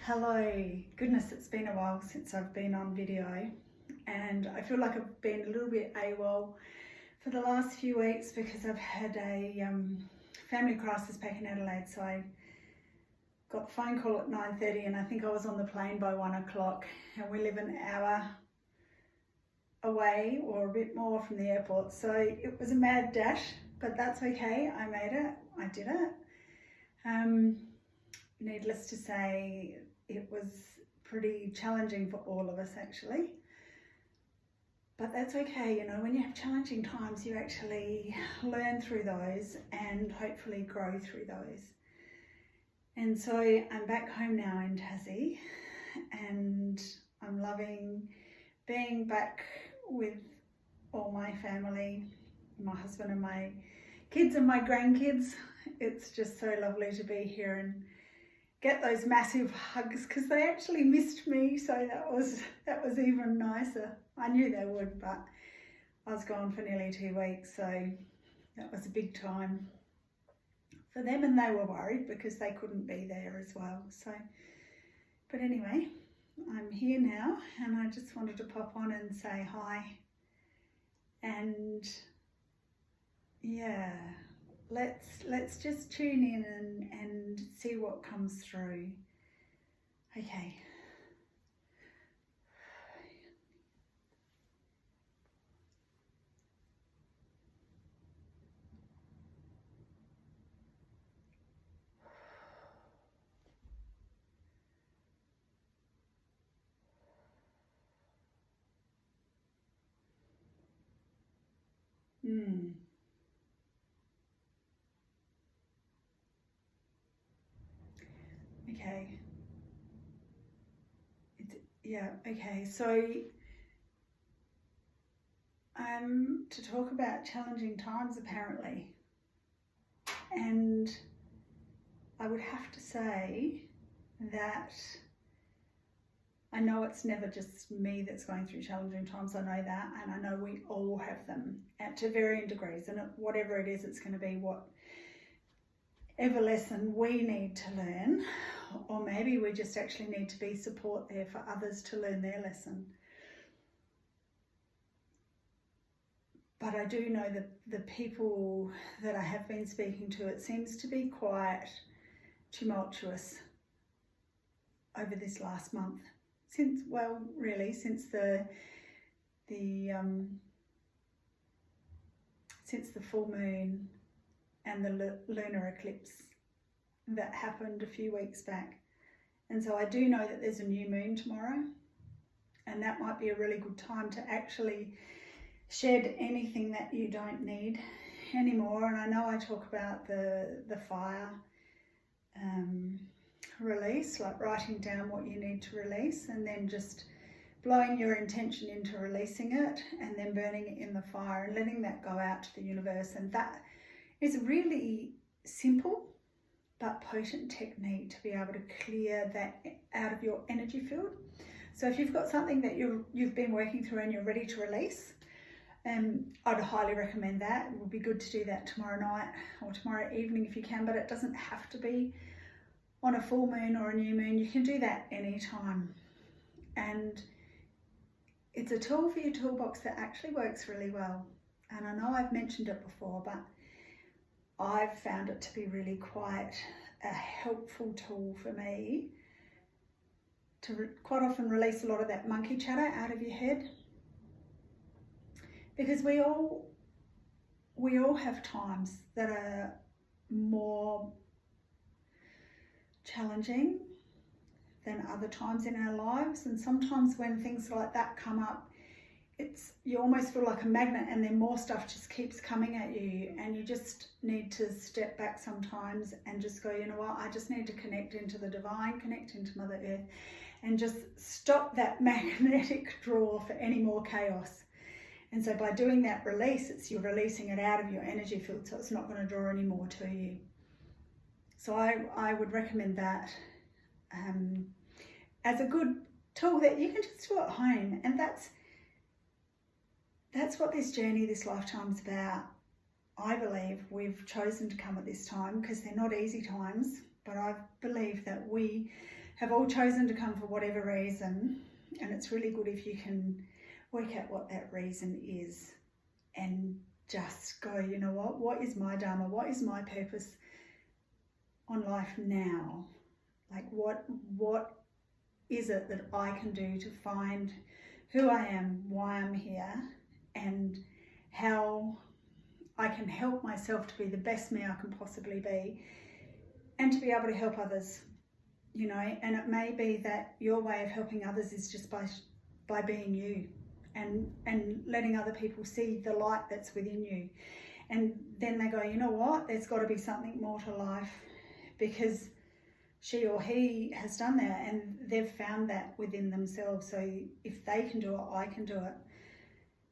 Hello, goodness, it's been a while since I've been on video and I feel like I've been a little bit AWOL for the last few weeks because I've had a family crisis back in Adelaide. So I got the phone call at 9:30 and I think I was on the plane by 1 o'clock, and we live an hour away or a bit more from the airport. So it was a mad dash, but that's okay. I made it, I did it. Needless to say, it was pretty challenging for all of us actually, but that's okay. You know, when you have challenging times, you actually learn through those and hopefully grow through those. And so I'm back home now in Tassie, and I'm loving being back with all my family, my husband and my kids and my grandkids. It's just so lovely to be here and get those massive hugs, because they actually missed me, so that was even nicer. I knew they would, but I was gone for nearly 2 weeks, so that was a big time for them, and they were worried because they couldn't be there as well. So, but anyway, I'm here now and I just wanted to pop on and say hi, and yeah, let's just tune in and see what comes through. Okay. Okay. Okay. So to talk about challenging times apparently, and I would have to say that I know it's never just me that's going through challenging times. I know that, and I know we all have them to varying degrees, and whatever it is, it's going to be whatever lesson we need to learn, or maybe we just actually need to be support there for others to learn their lesson. But I do know that the people that I have been speaking to, it seems to be quite tumultuous over this last month. Since the full moon and the lunar eclipse that happened a few weeks back. And so I do know that there's a new moon tomorrow, and that might be a really good time to actually shed anything that you don't need anymore. And I know I talk about the fire release, like writing down what you need to release and then just blowing your intention into releasing it and then burning it in the fire and letting that go out to the universe. And that is a really simple but potent technique to be able to clear that out of your energy field. So if you've got something that you've been working through and you're ready to release, I'd highly recommend that. It would be good to do that tomorrow night or tomorrow evening if you can, but it doesn't have to be on a full moon or a new moon. You can do that anytime. And it's a tool for your toolbox that actually works really well. And I know I've mentioned it before, but I've found it to be really quite a helpful tool for me to quite often release a lot of that monkey chatter out of your head. Because we all have times that are more challenging than other times in our lives, and sometimes when things like that come up, you almost feel like a magnet, and then more stuff just keeps coming at you, and you just need to step back sometimes and just go, you know what, I just need to connect into the divine, connect into Mother Earth, and just stop that magnetic draw for any more chaos. And so by doing that release, you're releasing it out of your energy field, so it's not going to draw any more to you. So I would recommend that as a good tool that you can just do at home. And that's what this journey, this lifetime is about. I believe we've chosen to come at this time because they're not easy times, but I believe that we have all chosen to come for whatever reason, and it's really good if you can work out what that reason is and just go, you know what is my Dharma? What is my purpose on life now? Like what is it that I can do to find who I am, why I'm here, and how I can help myself to be the best me I can possibly be, and to be able to help others, you know. And it may be that your way of helping others is just by being you, and letting other people see the light that's within you. And then they go, you know what, there's got to be something more to life, because she or he has done that and they've found that within themselves. So if they can do it, I can do it.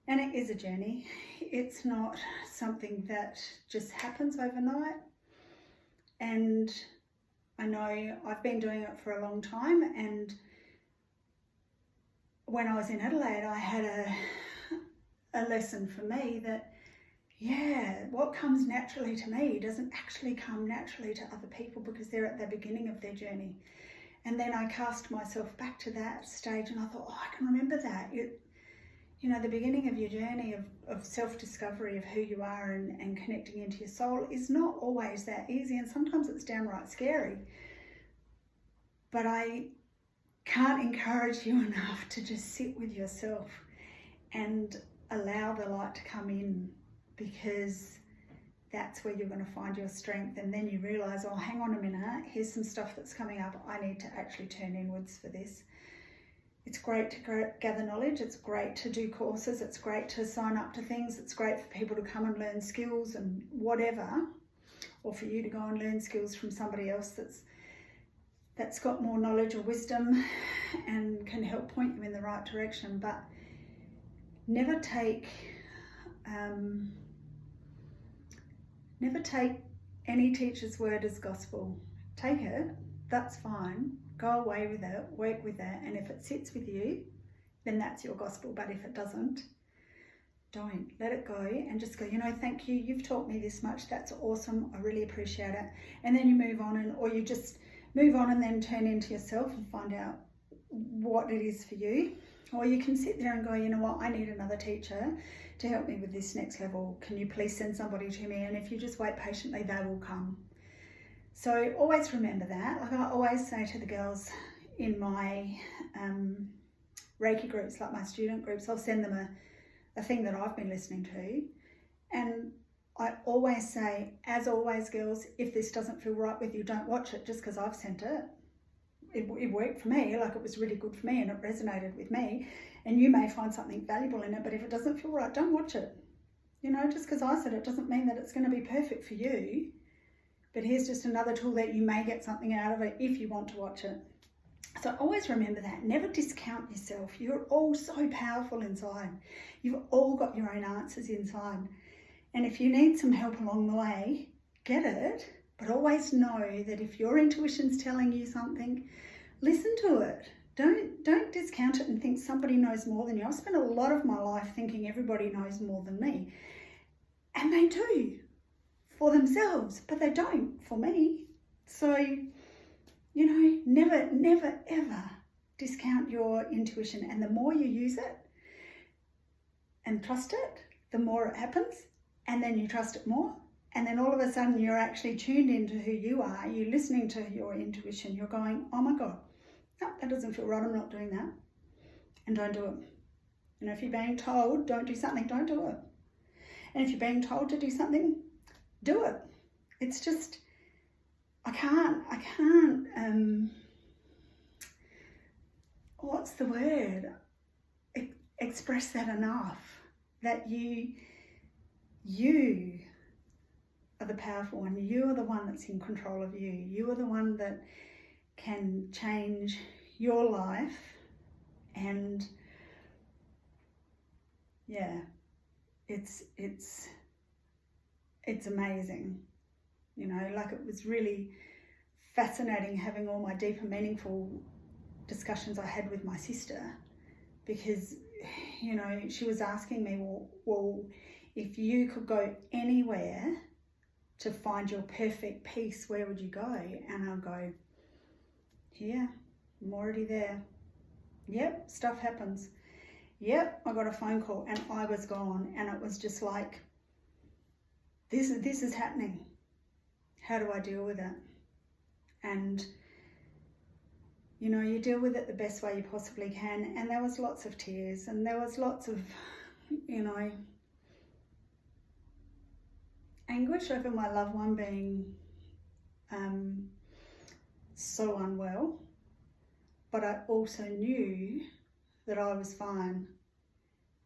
And it is a journey. It's not something that just happens overnight. And I know I've been doing it for a long time, and when I was in Adelaide, I had a lesson for me that, yeah, what comes naturally to me doesn't actually come naturally to other people, because they're at the beginning of their journey. And then I cast myself back to that stage and I thought, oh, I can remember that. You know, the beginning of your journey of self-discovery of who you are and connecting into your soul is not always that easy, and sometimes it's downright scary. But I can't encourage you enough to just sit with yourself and allow the light to come in, because that's where you're going to find your strength. And then you realise, oh, hang on a minute, here's some stuff that's coming up. I need to actually turn inwards for this. It's great to gather knowledge. It's great to do courses. It's great to sign up to things. It's great for people to come and learn skills and whatever, or for you to go and learn skills from somebody else that's got more knowledge or wisdom and can help point you in the right direction. But never take any teacher's word as gospel. Take it, that's fine. Go away with it, work with it, and if it sits with you, then that's your gospel. But if it doesn't, don't. Let it go and just go, you know, thank you, you've taught me this much, that's awesome, I really appreciate it. And then you move on, or you just move on and then turn into yourself and find out what it is for you. Or you can sit there and go, you know what, I need another teacher to help me with this next level. Can you please send somebody to me? And if you just wait patiently, they will come. So always remember that. Like I always say to the girls in my Reiki groups, like my student groups, I'll send them a thing that I've been listening to. And I always say, as always, girls, if this doesn't feel right with you, don't watch it just because I've sent it. It worked for me, like it was really good for me and it resonated with me. And you may find something valuable in it, but if it doesn't feel right, don't watch it. You know, just because I said it doesn't mean that it's going to be perfect for you. But here's just another tool that you may get something out of it if you want to watch it. So always remember that. Never discount yourself. You're all so powerful inside. You've all got your own answers inside. And if you need some help along the way, get it. But always know that if your intuition's telling you something, listen to it. Don't discount it and think somebody knows more than you. I've spent a lot of my life thinking everybody knows more than me. And they do. For themselves, but they don't for me. So, you know, never ever discount your intuition. And the more you use it and trust it, the more it happens. And then you trust it more. And then all of a sudden you're actually tuned into who you are. You're listening to your intuition. You're going, oh my God, no, that doesn't feel right. I'm not doing that. And don't do it. You know, if you're being told don't do something, don't do it. And if you're being told to do something, do it. It's just, I can't, what's the word? Express that enough, that you are the powerful one. You are the one that's in control of you. You are the one that can change your life. And yeah, it's amazing. You know, like it was really fascinating having all my deep and meaningful discussions I had with my sister, because, you know, she was asking me, well, if you could go anywhere to find your perfect peace, where would you go? And I'll go, here. I'm already there. Yep, stuff happens. Yep, I got a phone call and I was gone, and it was just like, this is happening. How do I deal with it? And you know, you deal with it the best way you possibly can. And there was lots of tears, and there was lots of, you know, anguish over my loved one being so unwell. But I also knew that I was fine,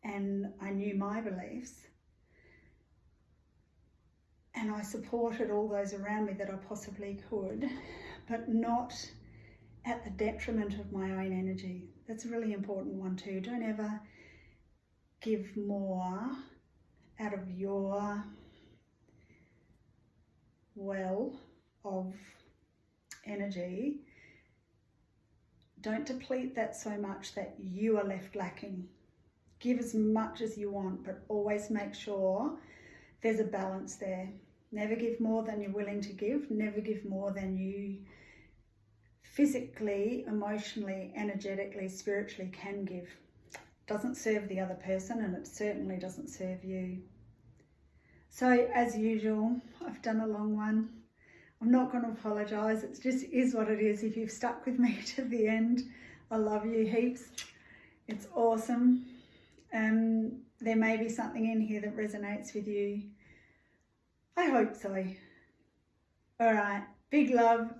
and I knew my beliefs, and I supported all those around me that I possibly could, but not at the detriment of my own energy. That's a really important one too. Don't ever give more out of your well of energy. Don't deplete that so much that you are left lacking. Give as much as you want, but always make sure there's a balance there. Never give more than you're willing to give. Never give more than you physically, emotionally, energetically, spiritually can give. Doesn't serve the other person, and it certainly doesn't serve you. So as usual, I've done a long one. I'm not going to apologise. It just is what it is. If you've stuck with me to the end, I love you heaps. It's awesome. There may be something in here that resonates with you. I hope so. All right. Big love.